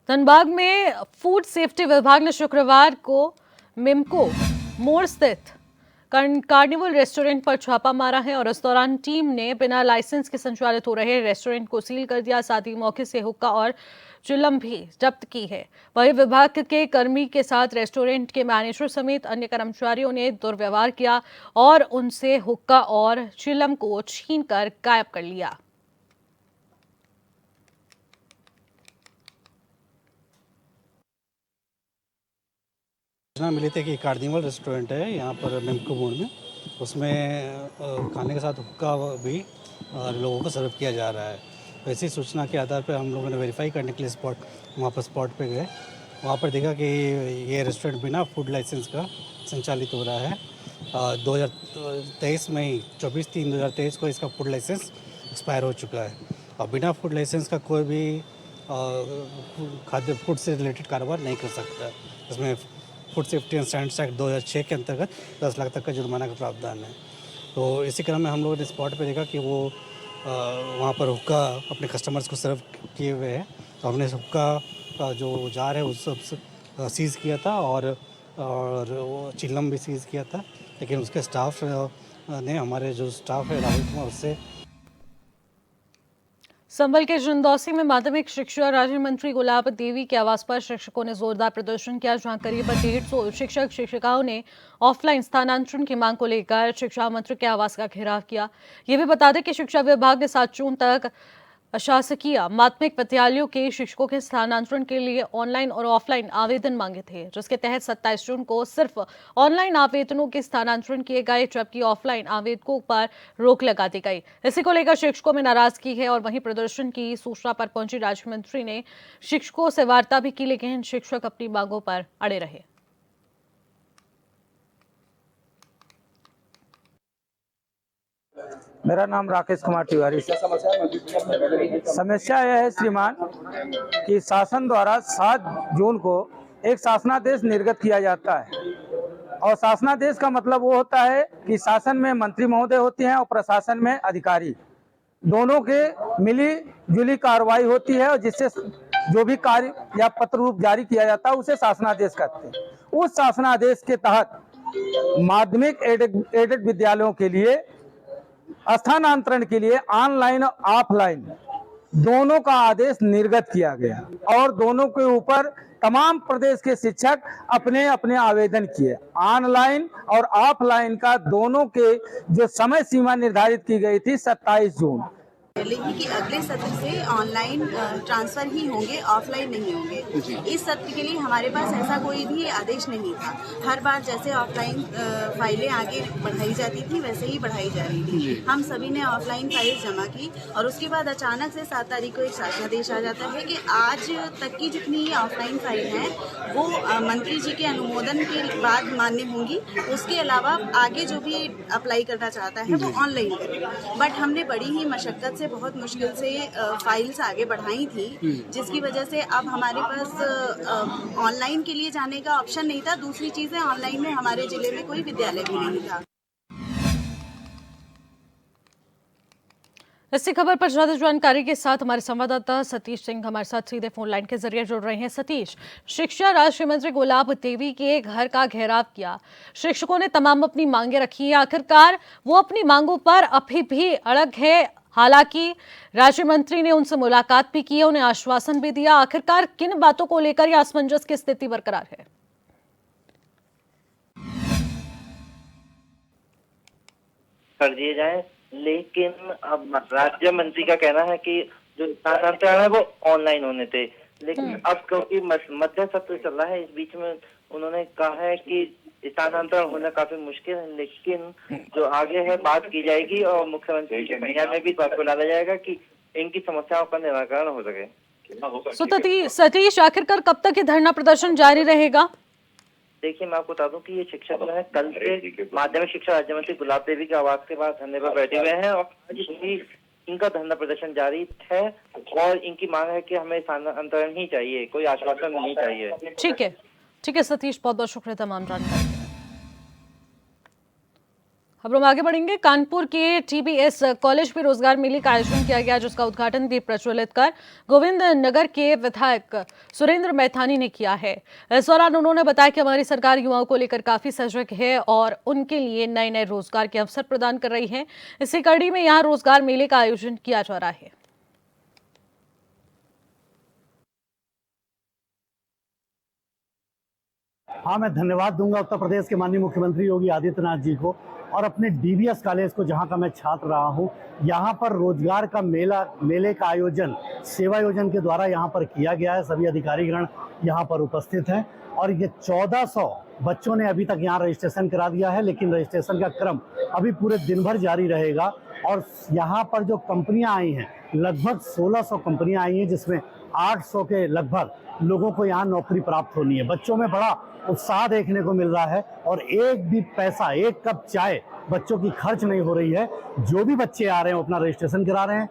धनबाद में food safety विभाग ने शुक्रवार को मिमको मोड़ स्थित कार्निवल रेस्टोरेंट पर छापा मारा है और इस दौरान टीम ने बिना लाइसेंस के संचालित हो रहे रेस्टोरेंट को सील कर दिया। साथ ही मौके से हुक्का और चिलम भी जब्त की है। वहीं विभाग के कर्मी के साथ रेस्टोरेंट के मैनेजर समेत अन्य कर्मचारियों ने दुर्व्यवहार किया और उनसे हुक्का और चिलम को छीनकर गायब कर लिया। सूचना मिली थी कि कार्निवल रेस्टोरेंट है यहाँ पर मिमको मोड़ में, उसमें खाने के साथ हुक्का भी लोगों को सर्व किया जा रहा है। तो इसी सूचना के आधार पर हम लोगों ने वेरीफाई करने के लिए वहाँ पर स्पॉट पे गए। वहाँ पर देखा कि ये रेस्टोरेंट बिना फूड लाइसेंस का संचालित हो रहा है। 2023 में ही 24/3/2023 को इसका फूड लाइसेंस एक्सपायर हो चुका है और बिना फूड लाइसेंस का कोई भी खाद्य फूड से रिलेटेड कारोबार नहीं कर सकता। इसमें food safety and standards act 2006 के अंतर्गत 10 लाख तक का जुर्माना का प्रावधान है। तो इसी क्रम में हम लोगों ने स्पॉट पे देखा कि वो वहाँ पर हुक्का अपने कस्टमर्स को सर्व किए हुए हैं। तो हमने हुक्का का जो जार है उस सब सीज़ किया था और वो चिल्लम भी सीज़ किया था, लेकिन उसके स्टाफ ने हमारे जो स्टाफ है राहुल कुमार उससे संभल के जंदौसी में माध्यमिक शिक्षा राज्य मंत्री गुलाब देवी के आवास पर शिक्षकों ने जोरदार प्रदर्शन किया, जहां करीब 150 शिक्षक शिक्षिकाओं ने ऑफलाइन स्थानांतरण की मांग को लेकर शिक्षा मंत्री के आवास का घेराव किया। यह भी बता दें कि शिक्षा विभाग ने 7 जून तक अशासकीय माध्यमिक विद्यालयों के शिक्षकों के स्थानांतरण के लिए ऑनलाइन और ऑफलाइन आवेदन मांगे थे, जिसके तहत 27 जून को सिर्फ ऑनलाइन आवेदनों के स्थानांतरण किए गए, जबकि ऑफलाइन आवेदकों पर रोक लगा दी गई। इसी को लेकर शिक्षकों में नाराजगी है और वहीं प्रदर्शन की सूचना पर पहुंची राज्य मंत्री ने शिक्षकों से वार्ता भी की, लेकिन शिक्षक अपनी मांगों पर अड़े रहे। मेरा नाम राकेश कुमार तिवारी। समस्या यह है श्रीमान कि शासन द्वारा 7 जून को एक शासनादेश निर्गत किया जाता है और शासनादेश का मतलब वो होता है कि शासन में मंत्री महोदय होते हैं और प्रशासन में अधिकारी, दोनों के मिली जुली कार्रवाई होती है और जिससे जो भी कार्य या पत्र रूप जारी किया जाता है उसे शासनादेश कहते हैं। उस शासनादेश के तहत माध्यमिक एडेड विद्यालयों के लिए स्थानांतरण के लिए ऑनलाइन और ऑफलाइन दोनों का आदेश निर्गत किया गया और दोनों के ऊपर तमाम प्रदेश के शिक्षक अपने अपने आवेदन किए। ऑनलाइन और ऑफलाइन का दोनों के जो समय सीमा निर्धारित की गई थी 27 जून, कि अगले सत्र से ऑनलाइन ट्रांसफर ही होंगे, ऑफलाइन नहीं होंगे। इस सत्र के लिए हमारे पास ऐसा कोई भी आदेश नहीं था। हर बार जैसे ऑफलाइन फाइलें आगे बढ़ाई जाती थी वैसे ही बढ़ाई जा रही थी। हम सभी ने ऑफलाइन फाइल जमा की और उसके बाद अचानक से 7 तारीख को एक शासनादेश आ जाता है कि आज तक की जितनी ऑफलाइन फाइल हैं वो मंत्री जी के अनुमोदन के बाद मान्य होंगी। उसके अलावा आगे जो भी अप्लाई करना चाहता है वो ऑनलाइन करे। बट हमने बड़ी ही मशक्कत से बहुत मुश्किल से फाइल्स आगे बढ़ाई थी, जिसकी वजह से अब हमारे पास ऑनलाइन के लिए जाने का ऑप्शन नहीं था। दूसरी चीज़ है, ऑनलाइन में हमारे जिले में कोई विद्यालय भी नहीं था। इसी खबर पर ज्यादा जानकारी के साथ हमारे संवाददाता सतीश सिंह हमारे साथ सीधे फोन लाइन के जरिए जुड़ रहे हैं। सतीश, शिक्षा राज्य मंत्री गुलाब देवी के घर का घेराव किया, शिक्षकों ने तमाम अपनी मांगे रखी है, आखिरकार वो अपनी मांगों पर अभी भी अड़ग है। हालांकि राज्य मंत्री ने उनसे मुलाकात भी की है, उन्हें आश्वासन भी दिया। आखिरकार किन बातों को लेकर यह असमंजस की स्थिति बरकरार है? कर दिए जाए, लेकिन अब राज्य मंत्री का कहना है कि जो स्थानांतरण है वो ऑनलाइन होने थे, लेकिन अब क्योंकि मध्य सत्र चल रहा है, इस बीच में उन्होंने कहा है कि स्थानांतरण होना काफी मुश्किल है, लेकिन जो आगे है बात की जाएगी और मुख्यमंत्री के बयान में भी बात को डाला जाएगा कि इनकी समस्याओं का निराकरण हो सके। सतीश, आखिरकार कब तक ये धरना प्रदर्शन जारी रहेगा? देखिए, मैं आपको बता दूं कि ये शिक्षक जो है कल से माध्यमिक शिक्षा राज्य मंत्री गुलाब देवी के आवास के पास धरने पर बैठे हुए हैं और आज भी इनका धरना प्रदर्शन जारी है और इनकी मांग है कि हमें स्थानांतरण ही चाहिए, कोई आश्वासन नहीं चाहिए। ठीक है सतीश, बहुत बहुत शुक्रिया तमाम जानकारी। खबरों में आगे बढ़ेंगे। कानपुर के टीबीएस कॉलेज में रोजगार मेले का आयोजन किया गया, जिसका उद्घाटन दीप प्रज्वलित कर गोविंद नगर के विधायक सुरेंद्र मैथानी ने किया है। इस दौरान उन्होंने बताया कि हमारी सरकार युवाओं को लेकर काफी सजग है और उनके लिए नए नए रोजगार के अवसर प्रदान कर रही है। इसी कड़ी में यहाँ रोजगार मेले का आयोजन किया जा रहा है। हाँ, मैं धन्यवाद दूंगा उत्तर प्रदेश के माननीय मुख्यमंत्री योगी आदित्यनाथ जी को और अपने डीबीएस कॉलेज को, जहां का मैं छात्र रहा हूं। यहां पर रोजगार का मेले का आयोजन सेवा योजन के द्वारा यहां पर किया गया है। सभी अधिकारीगण यहां पर उपस्थित हैं और ये 1400 बच्चों ने अभी तक यहां रजिस्ट्रेशन करा दिया है, लेकिन रजिस्ट्रेशन का क्रम अभी पूरे दिन भर जारी रहेगा। और यहाँ पर जो कंपनियाँ आई हैं, लगभग 1600 कंपनियाँ आई हैं, जिसमें 800 के लगभग लोगों को यहाँ नौकरी प्राप्त होनी है। बच्चों में बड़ा उत्साह देखने को मिल रहा है और एक भी पैसा, एक कप चाय बच्चों की खर्च नहीं हो रही है। जो भी बच्चे आ रहे हैं अपना रजिस्ट्रेशन करा रहे हैं।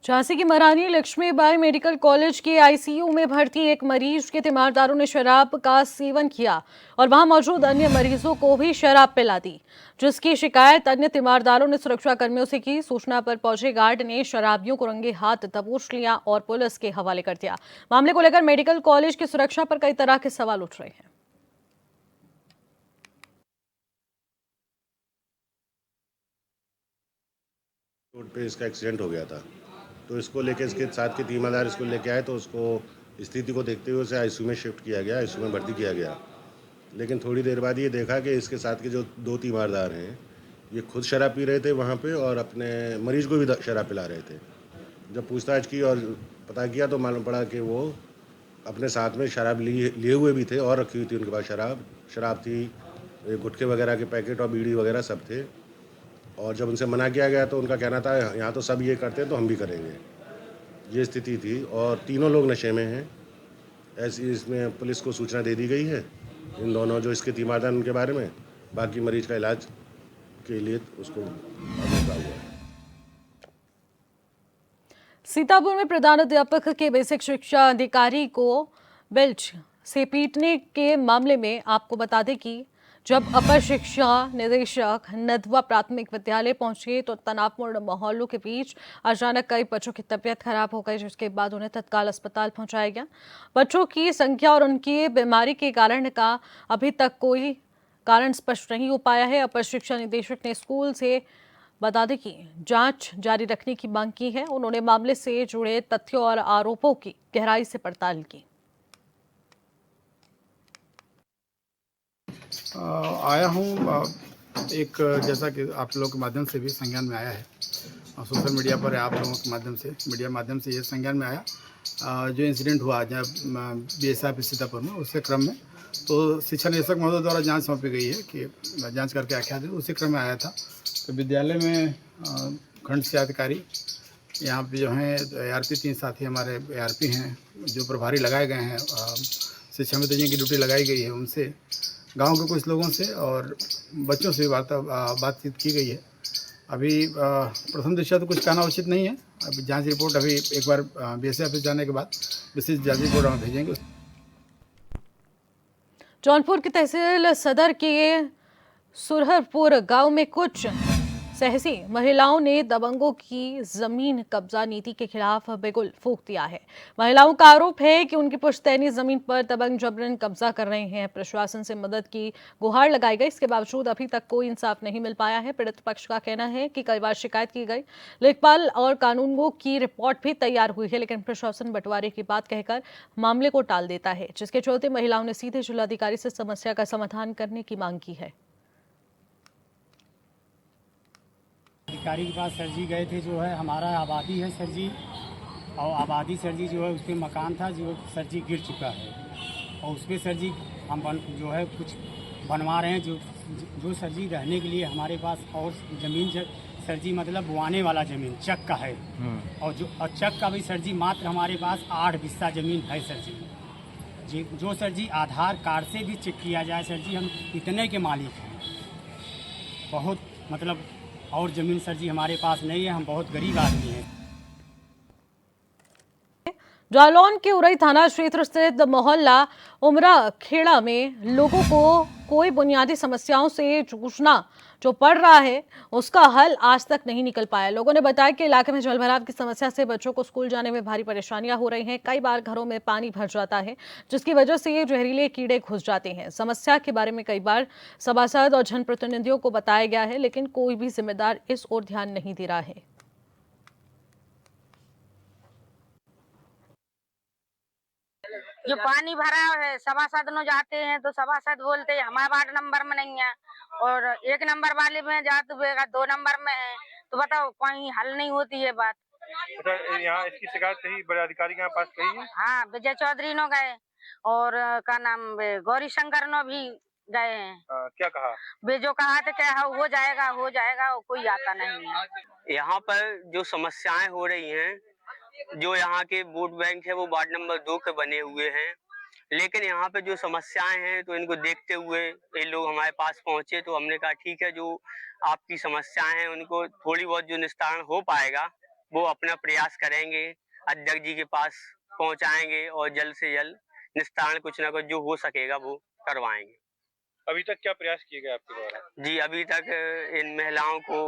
झांसी की महारानी लक्ष्मीबाई मेडिकल कॉलेज के आईसीयू में भर्ती एक मरीज के तीमारदारों ने शराब का सेवन किया और वहां मौजूद अन्य मरीजों को भी शराब पिला दी, जिसकी शिकायत अन्य तीमारदारों ने सुरक्षा कर्मियों से की। सूचना पर पहुंचे गार्ड ने शराबियों को रंगे हाथ दबोच लिया और पुलिस के हवाले कर दिया। मामले को लेकर मेडिकल कॉलेज की सुरक्षा पर कई तरह के सवाल उठ रहे हैं। रोड पे इसका एक्सीडेंट हो गया था, तो इसको लेके इसके साथ के तीमारदार इसको लेके आए, तो उसको स्थिति को देखते हुए उसे आईसीयू में शिफ्ट किया गया, आईसीयू में भर्ती किया गया। लेकिन थोड़ी देर बाद ये देखा कि इसके साथ के जो 2 तीमारदार हैं, ये खुद शराब पी रहे थे वहाँ पे और अपने मरीज को भी शराब पिला रहे थे। जब पूछताछ की और पता किया तो मालूम पड़ा कि वो अपने साथ में शराब लिए हुए भी थे और रखी हुई थी उनके पास शराब थी, गुटखे वगैरह के पैकेट और बीड़ी वगैरह सब थे। और जब उनसे मना किया गया तो उनका कहना था यहाँ तो सब ये करते हैं तो हम भी करेंगे, ये स्थिति थी। और तीनों लोग नशे में हैं। ऐसी इसमें पुलिस को सूचना दे दी गई है, इन दोनों जो इसके तीमारदार उनके बारे में। बाकी मरीज का इलाज के लिए उसको हुआ है। सीतापुर में प्रधानाध्यापक के बेसिक शिक्षा अधिकारी को बेल्ट से पीटने के मामले में आपको बता दें कि जब अपर शिक्षा निदेशक नदवा प्राथमिक विद्यालय पहुंचे तो तनावपूर्ण माहौलों के बीच अचानक कई बच्चों की तबीयत खराब हो गई, जिसके बाद उन्हें तत्काल अस्पताल पहुंचाया गया। बच्चों की संख्या और उनकी बीमारी के कारण का अभी तक कोई कारण स्पष्ट नहीं हो पाया है। अपर शिक्षा निदेशक ने स्कूल से बता दें कि जांच जारी रखने की मांग की है। उन्होंने मामले से जुड़े तथ्यों और आरोपों की गहराई से पड़ताल की। आया हूँ एक, जैसा कि आप लोगों के माध्यम से भी संज्ञान में आया है और सोशल मीडिया पर आप लोगों के माध्यम से, मीडिया माध्यम से ये संज्ञान में आया जो इंसिडेंट हुआ जब बीएसएफ सीतापुर में, उसके क्रम में तो शिक्षा निदेशक महोदय द्वारा जांच सौंपी गई है कि जांच करके आख्या दे, उसी क्रम में आया था। तो विद्यालय में खंड शिक्षा अधिकारी यहाँ पे जो हैं ARP 3 साथी हमारे ARP हैं जो प्रभारी लगाए गए हैं, शिक्षा मित्र की ड्यूटी लगाई गई है, उनसे गांव के कुछ लोगों से और बच्चों से भी बातचीत की गई है। अभी प्रथम दृष्टया तो कुछ कहना उचित नहीं है। अभी जांच रिपोर्ट अभी एक बार BSF ऑफिस जाने के बाद विशेष जांच रिपोर्ट हम भेजेंगे। जौनपुर की तहसील सदर के सुरहरपुर गांव में कुछ सहसी महिलाओं ने दबंगों की जमीन कब्जा नीति के खिलाफ बिगुल फूंक दिया है। महिलाओं का आरोप है कि उनकी पुश्तैनी जमीन पर दबंग जबरन कब्जा कर रहे हैं। प्रशासन से मदद की गुहार लगाई गई, इसके बावजूद अभी तक कोई इंसाफ नहीं मिल पाया है। पीड़ित पक्ष का कहना है कि कई बार शिकायत की गई, लेखपाल और कानूनगो की रिपोर्ट भी तैयार हुई है, लेकिन प्रशासन बंटवारे की बात कहकर मामले को टाल देता है, जिसके चलते महिलाओं ने सीधे जिलाधिकारी से समस्या का समाधान करने की मांग की है। अधिकारी के पास सर जी गए थे, जो है हमारा आबादी है सर जी, और आबादी सर जी जो है उस पर मकान था जो सर जी गिर चुका है और उस पर सर जी हम जो है कुछ बनवा रहे हैं, जो सर जी रहने के लिए हमारे पास और ज़मीन सर जी मतलब बुआने वाला ज़मीन चक का है और चक का भी सर जी मात्र हमारे पास 8 बिस्सा ज़मीन है सर जी, जो सर जी आधार कार्ड से भी चेक किया जाए सर जी हम इतने के मालिक हैं। बहुत मतलब और ज़मीन सर जी हमारे पास नहीं है, हम बहुत गरीब आदमी हैं। जालौन के उरई थाना क्षेत्र स्थित मोहल्ला उमरा खेड़ा में लोगों को कोई बुनियादी समस्याओं से जूझना जो पड़ रहा है उसका हल आज तक नहीं निकल पाया। लोगों ने बताया कि इलाके में जलभराव की समस्या से बच्चों को स्कूल जाने में भारी परेशानियां हो रही हैं। कई बार घरों में पानी भर जाता है जिसकी वजह से ये जहरीले कीड़े घुस जाते हैं। समस्या के बारे में कई बार सभासद और जनप्रतिनिधियों को बताया गया है, लेकिन कोई भी जिम्मेदार इस ओर ध्यान नहीं दे रहा है। जो पानी भरा है सभासद नो जाते हैं तो सभासद बोलते हैं हमारे वार्ड नंबर में नहीं है, और 1 नंबर वाले में जाते हुए 2 नंबर में है, तो बताओ कहीं हल नहीं होती है बात। अच्छा, यहाँ इसकी शिकायत कही बड़े अधिकारी के पास कही है? हाँ, विजय चौधरी नो गए और का नाम गौरी शंकर नो भी गए हैं। क्या कहा? वे जो कहा था क्या हो जाएगा और कोई आता नहीं है। यहाँ पर जो समस्याएं हो रही हैं, जो यहाँ के वोट बैंक है वो वार्ड नंबर 2 के बने हुए हैं, लेकिन यहाँ पे जो समस्याएं हैं तो इनको देखते हुए ये लोग हमारे पास पहुंचे तो हमने कहा ठीक है, जो आपकी समस्याएं हैं उनको थोड़ी बहुत जो निस्तारण हो पाएगा वो अपना प्रयास करेंगे, अध्यक्ष जी के पास पहुंचाएंगे और जल्द से जल्द निस्तारण कुछ ना कुछ जो हो सकेगा वो करवाएंगे। अभी तक क्या प्रयास किए गए आपके द्वारा? जी, अभी तक इन महिलाओं को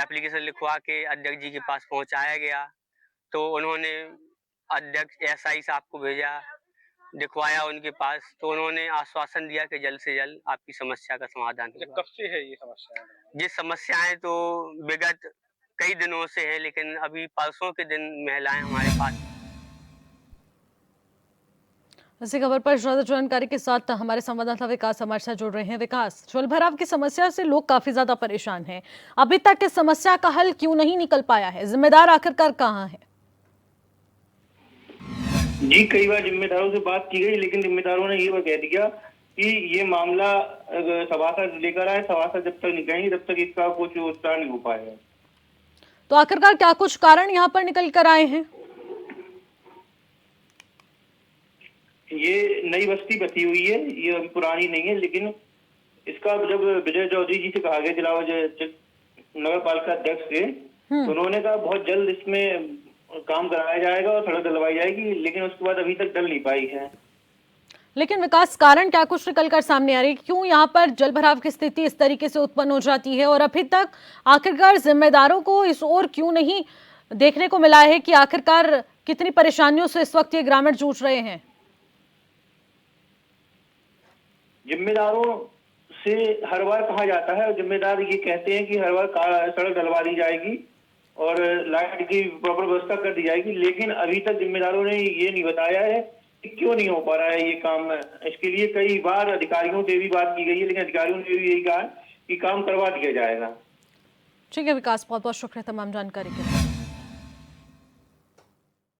एप्लीकेशन लिखवा के अध्यक्ष जी के पास पहुंचाया गया, तो उन्होंने अध्यक्ष एसआई साहब को भेजा, दिखवाया उनके पास, तो उन्होंने आश्वासन दिया कि जल्द से जल्द आपकी समस्या का समाधान होगा। कब से है ये समस्या? ये समस्याएं तो विगत कई दिनों से है, लेकिन अभी परसों के दिन महिलाएं हमारे पास। इसी खबर पर ज्यादा जानकारी के साथ हमारे संवाददाता विकास हमारे साथ जुड़ रहे हैं। विकास, जलभराव की समस्या से लोग काफी ज्यादा परेशान हैं। अभी तक इस समस्या का हल क्यों नहीं निकल पाया है? जिम्मेदार आखिरकार कहां है? जी, कई बार जिम्मेदारों से बात की गई, लेकिन जिम्मेदारों ने ये कह दिया कि ये मामला सभासद लेकर आए, सभासद जब तक नहीं कहेंगे तब तक इसका कुछ उत्तर नहीं हो पाएगा। तो आखिरकार क्या कुछ कारण यहाँ पर निकल कर आए हैं? ये नई बस्ती बसी हुई है, ये अभी पुरानी नहीं है, लेकिन इसका जब विजय चौधरी जी से कहा गया, जिला नगर पालिका अध्यक्ष से, तो उन्होंने कहा बहुत जल्द इसमें काम कराया जाएगा और सड़क डलवाई जाएगी, लेकिन उसके बाद अभी तक डल नहीं पाई है। लेकिन विकास, कारण क्या कुछ निकल कर सामने आ रही है? क्यों यहाँ पर जलभराव की स्थिति इस तरीके से उत्पन्न हो जाती है और अभी तक आखिरकार जिम्मेदारों को इस ओर क्यों नहीं देखने को मिला है कि आखिरकार कितनी परेशानियों से इस वक्त ये ग्रामीण जूझ रहे हैं? जिम्मेदारों से हर बार कहा जाता है और जिम्मेदार ये कहते हैं कि हर बार सड़क डलवा दी जाएगी और लाइट की प्रॉपर व्यवस्था कर दी जाएगी, लेकिन अभी तक जिम्मेदारों ने ये नहीं बताया है कि क्यों नहीं हो पा रहा है ये काम। इसके लिए कई बार अधिकारियों से भी बात की गई है, लेकिन अधिकारियों ने भी यही कहा कि काम करवा दिया जाएगा। ठीक है विकास, बहुत बहुत शुक्रिया तमाम जानकारी के लिए।